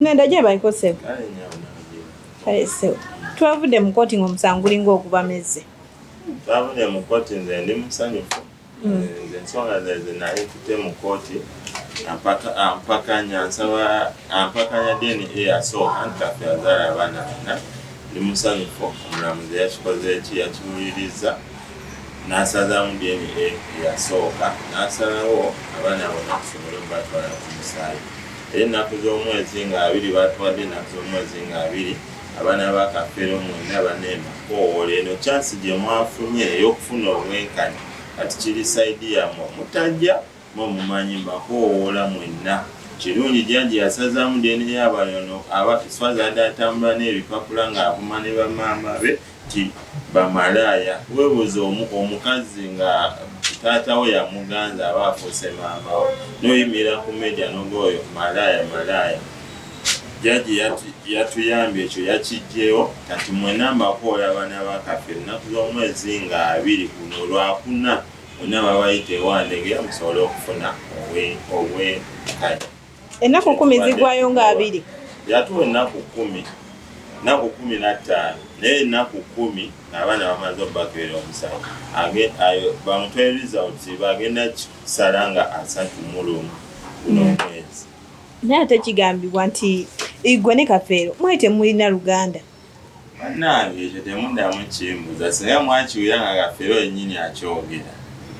Nenda je bayikose. Kale sewo. Twavudde mu kkooti ng'omusango gulinga okuba mezze. Twavudde mu kkooti nze ndi musanyufu. Nze ensonga ze nayitudde mu kkooti ampakanya DNA yasooka nti Kafeero azaala abaana bana. Ndi musanyufu omulamuzi yakikoze eki yakiwuliriza n'asazaamu DNA yasooka n'asalawo abaana bonna tusobole batwala ku musaayi. Era ennaku z'omwezi nga 2 batwadde ennaku z'omwezi nga 2 abaana ba Kafeero mwena banemba koowola eno chansi gye mwafunye ey'okufuna obwenkanya kati kiri saidi yammwe mutajja mumanyi mbakoowola mwenna kirungi jjaji yasazaamu DNA y'abayono abakiswaza atambula n'ebipapula ng'avuma ne bamaama be ti bamalaaya weebuuza omukazi nga taata we yamuganza aba afuuse maama we n'oyimira ku media n'ogooyo malaaya jjaji yatuyambye ekyo yakijjeewo kati mwena mbakoola abaana ba Kafeero ennaku z'omwezi nga 2 kuno olwakuna mwena babayita ewandege musobole okufuna obwenkanya. Ennaku 10 zigwayo nga 2 yatuwa ennaku 15 naye ennaku 10 abaana bamaze obbakeera omusango bamutwala results bagenda kusala nga 31 kuno omwezi. Naye ate kigambibwa nti igwe ne Kafeero mwete mulina luganda. Bannange ekyo temuddamu kimbuza singa mwakiwira nga Kafeero yennyini akyogera.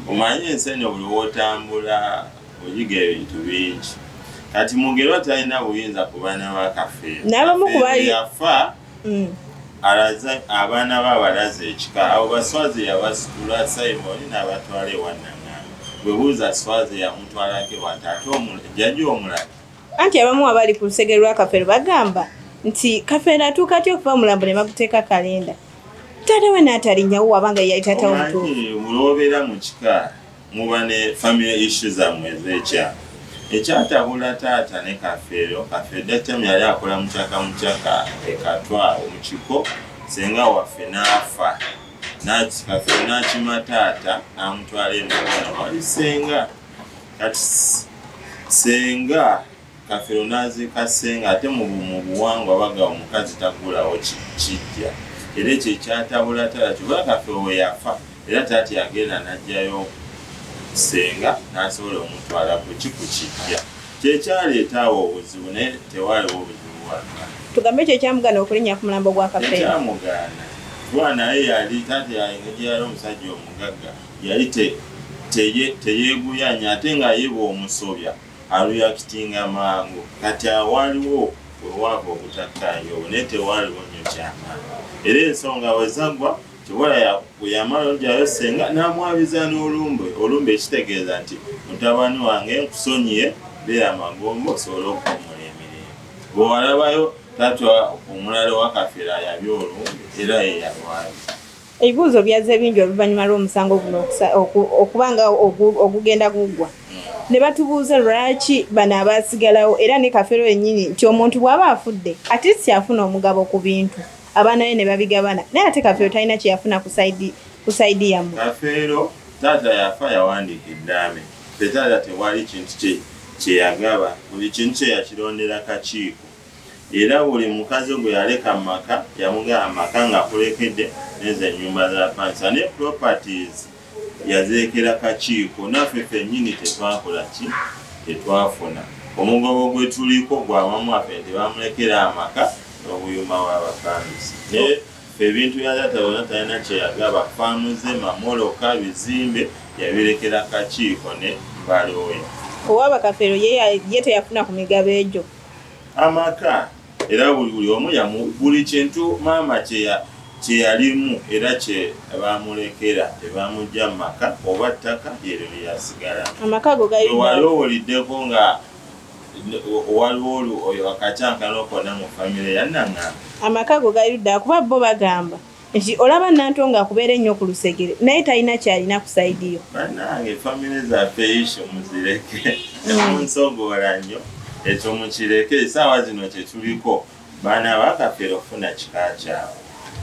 Omanyi ensi eno buli w'otambula oyiga ebintu bingi. Kati Mugerwa talina buyinza ku baana ba Kafeero. Kafeero yafa alaze abaana babalaze ekika abo baswazi yabasitula Simon n'abatwala ewannang'amba. Bwe buuza swazi yamutwalako ate jjajja omulala. Anti abamu abali ku lusege lwa Kafeero bagamba nti Kafeero atuuka atya okuva mulambo ne bakuteeka kalenda. Taata we n'atalinyawo wabanga yali taata omutuufu. Mulwobeera mu kika muba ne family issues zammwe ez'ekyalo. Ekyatabula taata ne Kafeero Dattamu yali akola mukyaka ekatwa mu kiko senga waffe n'afa. Kafeero n'akima taata n'amutwala emikono wali senga. Kati senga Kafeero n'aziika senga ate mu buwangwa baga omukazi tagulawo kijja. Era ekyo ekyatabula taata kyokka Kafeero we yafa era taata yagenda n'ajjayo senga n'asobola omutwala ku kijja. Kyekyaleeta awo obuzibu naye tewaaliwo obuzibu bwonna. Tugambe ekyo ekyamugana okulinnya ku mulambo gwa Kafeero. Ekyamugaana kuba naye yali taata yali omusajja omugagga yali teyeeguyanya ate nga yeeba omusobya aluyakitinga mangu. Kati awaaliwo obwavu obutakkaanya obwo naye tewaaliwo nnyo kyamaanyi. Era ensonga we zaggwa Tewala yamala ojjayo senga n'amwabiza n'olumbe ekitegeeza nti mutabani wange nkusonyiye beera amagombo osobola okuwummula emirembe. Bwe walabayo taata omulala wa Kafeero ayabye olumbe era ye yalwayo. Ebibuuzo byaze bingi oluvannyuma lw'omusango guno okubanga ogugenda guggwa. Ne batubuuza lwaki bano abaasigalawo era ne Kafeero yennyini nti omuntu bw'aba afudde ate si afuna omugabo ku bintu. Abaana be ne babigabana naye ate Kafeero talina kye yafuna ku saidi yammwe. Kafeero taata yafa yawandiika eddaame. Taata tewali kintu kye yagaba, buli kintu kye yakirondera kakiiko. Era buli mukazi gwe yaleka mu maka yamugaba amaka ng'akulekedde n'ezo ennyumba za pansa ne properties yazeekera kakiiko. Naffe ffennyini tetwakola ki tetwafuna. Omugobo gwe tuliko gw'awamu affe tebamulekera amaka n'obuyuma bw'abapangisa. Naye ebintu bya taata byonna talina kye yagaba, faamu ze, mamoloka, bizimbe yabirekera kakiiko ne balooya. Owaaba Kafeero ye teyafuna ku migabo egyo. Amaka era buli omu buli kintu maama kye yalimu era kye baamulekera tebaamugya mu maka oba ttaka eryo lye yasigala. Amaka go gali wali owuliddeko nga waliwo oyo akacyankana okona mu famire yannang'amba. Amaka go gali dda kuba bo bagamba nti olaba Nanto nga akubeera ennyo ku lusegere naye talina kyalina ku saidiyo. Bannange famire zaffe isho muzireke temunsogoola nnyo ekyo mukireke. Essaawa zino kye tuliko baana ba Kafeero okufuna kika kyabwe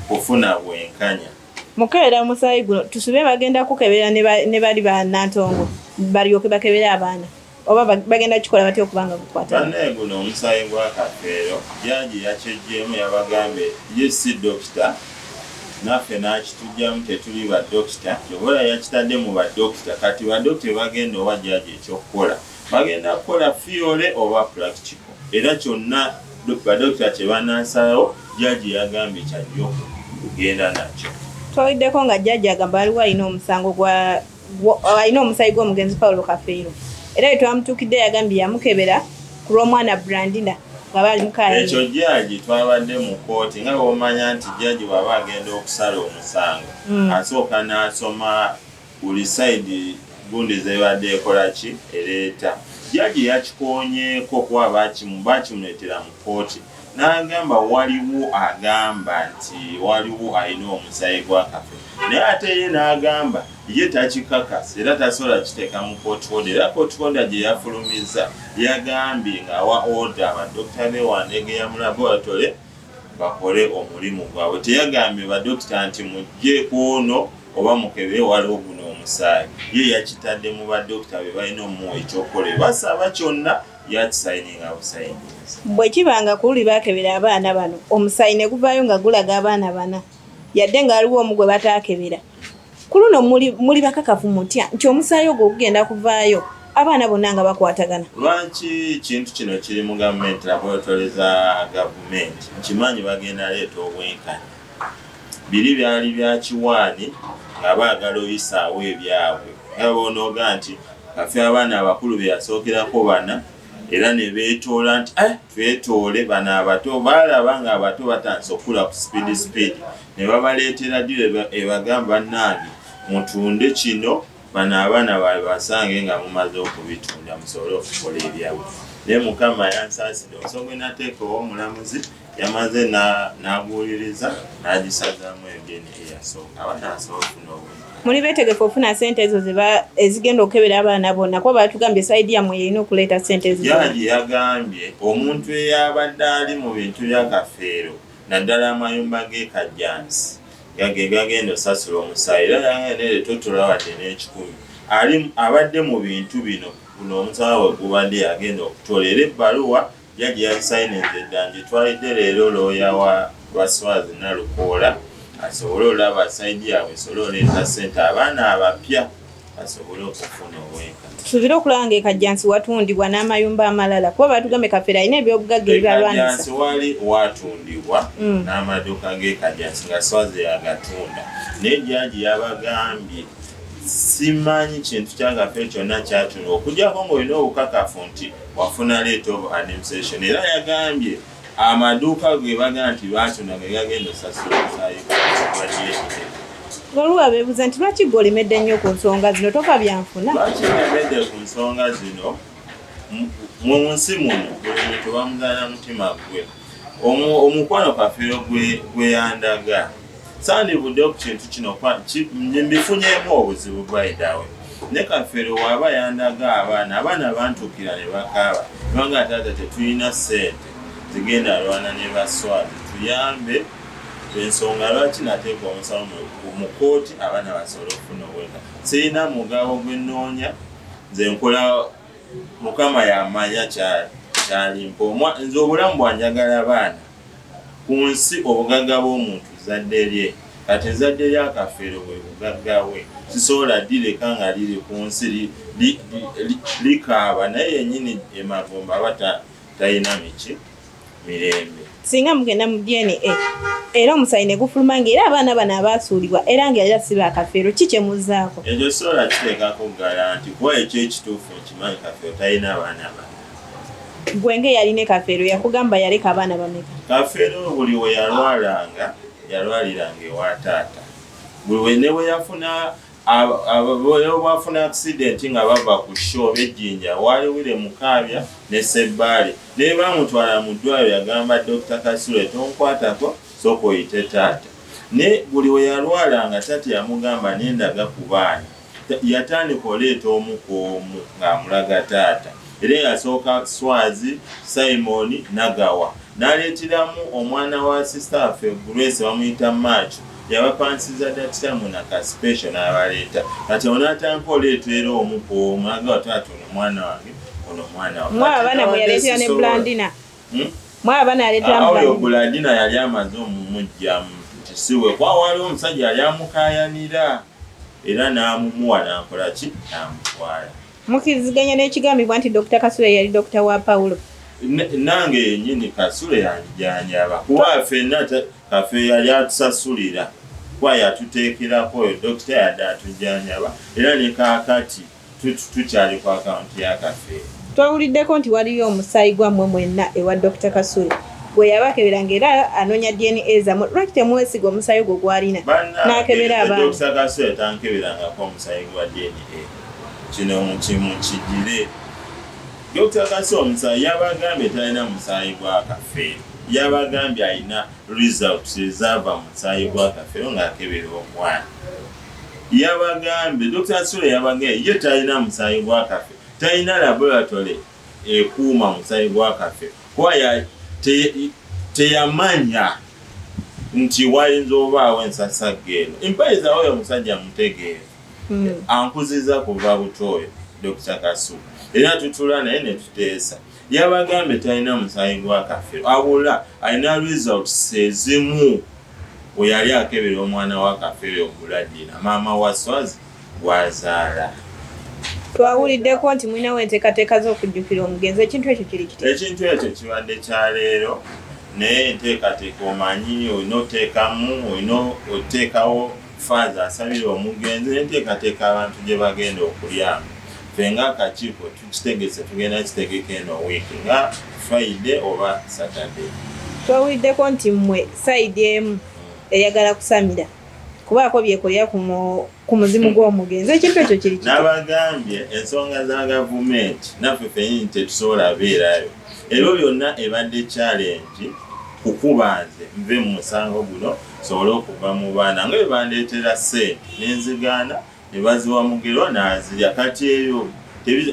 kufuna bwenkanya. Mukeera musaayi guno tusube bagenda kukebera ne bali ba Nantongo balyoke bakebera abaana. oba bagenda kikola batya okubanga gukwata bane guno omusayi gwa Kafeero jaji yakyejjeemu yabagambe ye si dokita naffe n'akitujjamu tetuli ba dokita kyobola yakitadde mu badokita kati badokita bagenda oba jaji ekyokukola bagenda kukola fiole oba practical era kyonna badokita kye banansalawo jaji yagambye kyajja okugenda nakyo. Twawiddeko nga jjajja agamba aliwo alina omusayi gw'omugenzi Paulo Kafeero era etwamutuukidde yagambye yamukebera ku lw'omwana Brandina nga bali mukaaya. Ekyo jjaji twabadde mu kooti nga bw'omanya nti jjaji bw'aba agenda okusala omusango asooka n'asoma buli sayidi gundi zebadde ekola ki ereeta. Jjaji yakikonyeeko kuba bakimuleetera mu kooti n'agamba waliwo agamba nti waliwo alina omusayi gwa Kafeero naye ate ye n'agamba ye takikakasa era tasobola kiteeka mu kooti oda era kooti oda gye yafulumiza yagambye ng'awa oda abadokita beewandegeya mu laboratory bakole omulimu gwabwe. Teyagambye badokita nti mugjeeko ono oba mukebe waliwo guno omusaayi ye yakitadde mu badokita be balina omuwa ekyokola basaba kyonna yakisayininga busayiniza. Bwe kibanga ku luli baakebera abaana bano omusayi ne guvaayo nga gulaga abaana bana yadde ng'aliwo omu gwe bataakebera ku luno muli bakakafu mutya nti omusaayi ogwo ogugenda kuvaayo abaana bonna nga bakwatagana. Lwaki ekintu kino kiri mu gavumenti laboratory za gavumenti nkimanyi bagenda leeta obwenkanya biri byali bya kiwaani nga baagala oyisaawo ebyabwe nga bonooga nti kafe abaana abakulu be yasookerako bana era ne beetoola nti twetoole bano abato baalaba nga abato batandise okula ku speed ne babaleetera diro ebagamba bannange mutunde kino bano abaana basange nga mumaze okubitunda musobole okukola ebyabwe. Naye Mukama yansaasidde omusonga nateekawo omulamuzi yamaze n'aguwuliriza n'agisazaamu engeni eyasooka abaana asobola okufuna obulamu. Muli beetegefu okufuna ssente ezo ezigenda okukebera abaana bonna kuba batugambye sayidi yammwe yerina okuleeta ssente ezo. Jjaji yagambye omuntu eyabadde ali mu bintu bya Kafeero naddala amayumba g'ekajjansi gagenda osasula omusaayi era yange totola wadde n'ekikumi abadde mu bintu bino guno omusaala we gubadde yagenda okutola era ebbaluwa jjaji yagisayininze eddangi twalidde leero looya wa Swazi Nalukoola asobole olaba sayidi yaabwe esobole oleeta ssente abaana abapya asobole okufuna obwenkanya. Tusuubire okulaba ng'ekajjansi watundibwa n'amayumba amalala kuba batugambye Kafeero alina ebyobugagga ebibalwanyisa. Ekajjansi wali watundibwa n'amaduuka g'ekajjansi nga Swazi yagatunda naye jjaji yabagambye simanyi kintu kya Kafeero kyonna kyatunda okuggyako ng'olina obukakafu nti wafuna leeta of administration era yagambye amaduuka ge bagaa nti batunda ge gagenda osasula omusaayi waliwo abeebuuza nti lwaki gwe olemedde nnyo ku nsonga zino tofa byanfuna. Lwaki olemedde ku nsonga zino mu nsi muno buli muntu bamuzaana mutima gwe omukwano Kafeero gwe yandaga sandivudde ku kintu kino mbifunyeemu obuzibu bwaidawe ne Kafeero waaba yandaga abaana bantuukira ne bakaaba kubanga taata tetulina ssente zigenda alwana ne Baswazi tuyambe ensonga lwaki nateeka omusawo mu kooti abaana basobole okufuna obwenkanya. Sirina mugabo gwe nnoonya nze nkola Mukama yamanya kyalimpa nze obulamu bwanjagala abaana ku nsi obugagga bw'omuntu zadde lye kati ezadde lya Kafeero bwe bugagga bwe sisobola direka nga liri ku nsi likaaba naye yennyini emagomba aba talina mirembe. Singa mugenda mu DNA era omusayi ne gufuluma ng'era abaana bano abaasuulibwa era ng'era si ba Kafeero ki kye muzzaako? Ekyo sobola kiteekako garanti kuba ekyo ekituufu nkimanyi Kafeero talina abaana bana. Gwe ng'eyalina Kafeero yakugamba yaleka abaana bameka? Kafeero buli we yalwaliranga ewa taata buli we ne bwe yafuna bafuna accident nga bava ku show bejjinja waliwire mukaabya ne Sebbaale ne bamutwala mu ddwaliro yagamba Dr. Kasule tonkwatako sooka oyite taata ne buli we yalwalanga taata yamugamba nendaga ku baana yatandika oleeta omu ku omu ng'amulaga taata era yasooka Swazi Simon Nagawa n'aleeteramu omwana wa sister affe Grace bamuyita Macho yabapansiza dakitamu na kaspesho n'abaleeta kati onatandika oleetera omu ku omu agawa taata ono omwana wange kuno mwana mwa Abaana mwe yaleetera ne Blandina mwa Abaana yaleetera Blandina Blandina yali amaze omumujjamu nti siwe kwa waliwo omusajja yali amukaayanira era n'amumuwa n'akola ki n'amutwala. Mukiriziganya n'ekigambibwa nti Dr. Kasule yali dokita wa Paulo. Nange yennyini Kasule yanjjanjaba kuba ffenna Kafeero yali atusasulira kuba yatuteekerako oyo dokita yadde atujjanjaba era ne kaakati tukyali ku akawunti ya Kafeero. Twawuliddeko nti waliyo omusaayi gwammwe mwenna ewa Dr. Kasule bwe yabakeberanga era anoonya DNA zammwe lwaki temuwesiga omusaayi gwo gw'alina n'akebera abaana. Dr. Kasule tankeberangako omusaayi gwa DNA kino mukigire. Dr. Kasule omusaayi yabagambye talina musaayi gwa Kafeero yabagambye alina results ezaava mu musaayi gwa Kafeero ng'akebera omwana. Yabagambye Dr. Kasule yabagambye ye talina musaayi gwa Kafeero talina laboratory ekuuma musaayi gwa Kafeero kuba teyamanya nti wayinza obaawo ensasaggeeno. Empaliza oyo omusajja mutegeevu ankuziza kuva butooyo Dr. Kasule era tutula naye ne tuteesa. Yabagambye talina musaayi gwa Kafeero abula alina results ezimu we yali akebera omwana wa Kafeero Buladina maama wa Swazi gwazaala. Twawuliddeko nti mulinawo enteekateeka z'okujjukira omugenzi. Ekintu ekyo kiri kiti? Ekintu ekyo kibadde kya leero naye enteekateeka omanyi olina oteekamu olina oteekawo faaza asabira omugenzi n'enteekateeka abantu gye bagenda okulyamu. Ffe nga akakiiko tukitegese tugenda kitegeka eno wiiki nga Friday oba Saturday. Twawuliddeko nti mmwe sayidi emu eyagala kusamira kubaako byekolera ku muzimu gw'omugenzi. Ekintu ekyo kiri kiti? Nabagambye ensonga za gavumenti naffe ffennyini tetusobola beerayo. Ebyo byonna ebadde challenge kukuba nze nve mu musango guno sobole okuva mu baana nga bwe bandeetera ssente n'enzigaana ne baziwa Mugerwa n'azirya. Kati eyo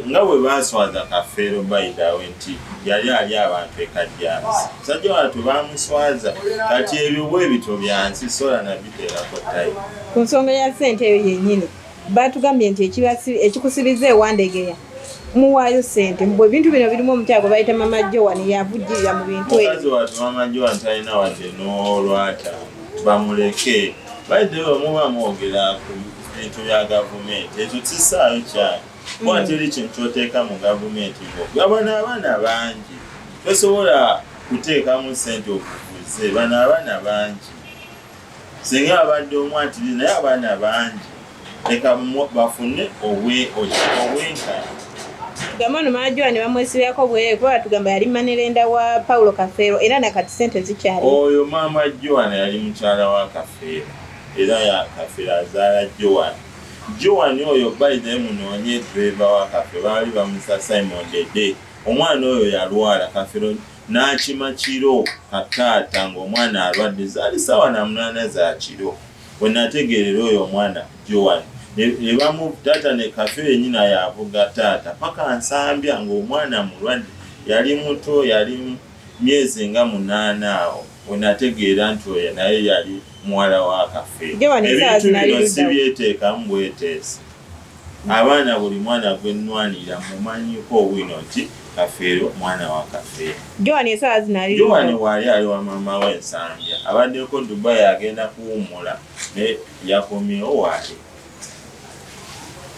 nga bwe baaswaza Kafeero bayidawe nti yali ali abantu ekajjansi musajja watu bamuswaza. Kati ebyo bwe bito byansi sola nabiteerako tayi. Ku nsonga ya ssente eyo yennyini batugambye nti ekikusibiza ewandegeya muwaayo ssente mbwe ebintu bino birimu omukyala bayita Mama Joan yavujjirira mu bintu ebyo. Mukazi watu Mama Joan talina wadde n'olwata bamuleke bayidewe muba mwogera ku bintu bya gavumenti ekyo kisaayo kyali kuba teri kintu kyoteeka mu gavumenti abaana bangi tosobola kuteekamu ssente okuvuze abaana bangi singa abadde omwatiri naye abaana bangi leka bafune obwenkanya. Gamano Majo ne bamwesibyako bwe kuba tugamba yali manerenda wa Paulo Kafeero era nakati ssente zikyali. Oyo Mama Joan yali mukyala wa Kafeero era ya Kafeero azaala Joan. Joan oyo bayide munoonye driver wa Kafeero baali bamusa Simon Dede. Omwana oyo yalwala Kafeero n'akima kiro kataata ng'omwana alwadde zaali ssaawa na 8 za kiro. We nategeerera oyo omwana Joan ne bamu taata ne Kafeero yennyina yavuga taata paka nsambya ng'omwana mulwadde yali muto yali myezi nga 8 awo. We nategeera nti oyo naye yali muwala wa Kafeero. Ebintu bino si byeteekamu bweteesi. Abaana buli mwana gwe nnwanira mumanyiko wino nti Kafeero mwana wa Kafeero. Joan esaawa zinali Joan wali ali wa mama we Nsambya abaddeko Dubai agenda kuwummula ne yakomyewo wali.